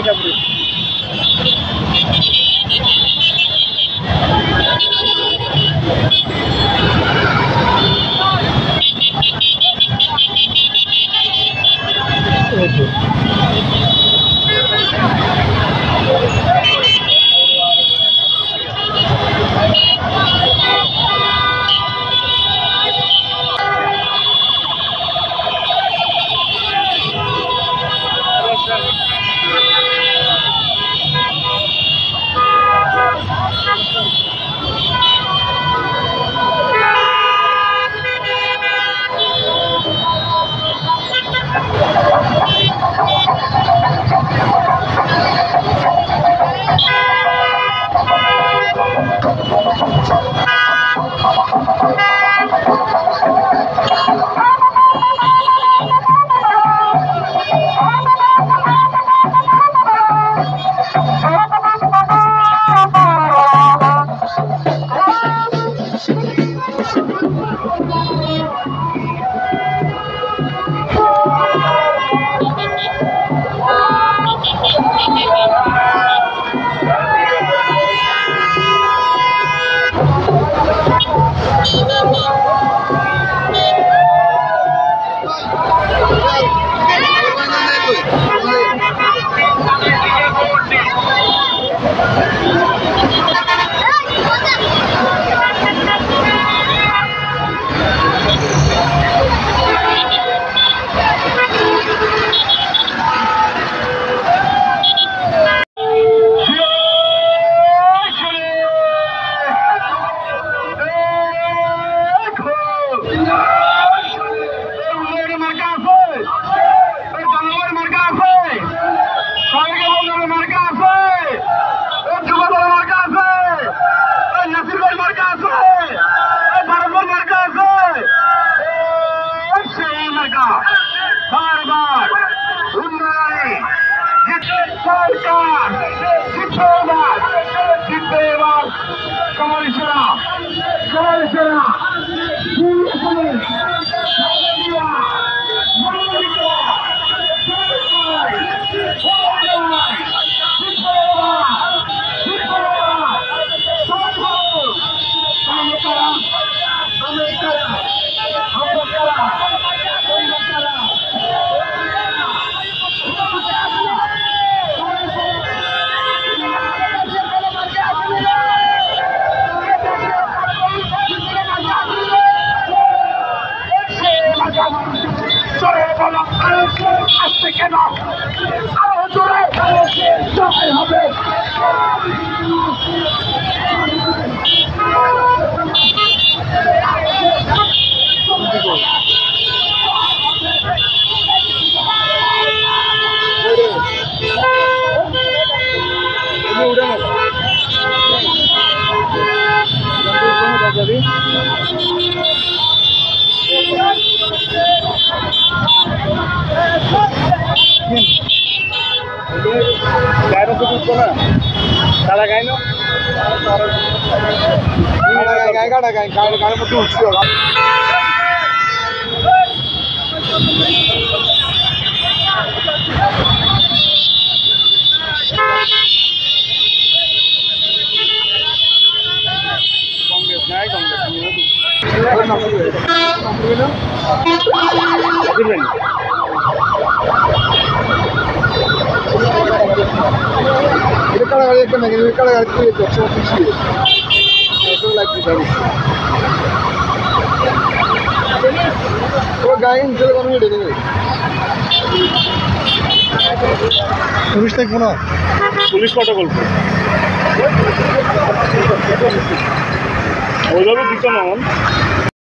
মিঠাপুরি। বারবার উন্নয়নে সরকার জিতবে এবার সমাবেশেরা আসছে কেন আরো জোরে জয় হবে। Kada kain no? Kada kain mesti uci orang. Cada vez que me quedo cada vez que yo soy oficial eso la quiero वो गाय इंजल कौन में देंगे पुलिस तक पुना पुलिस कटा गल्प ওইভাবে দিত না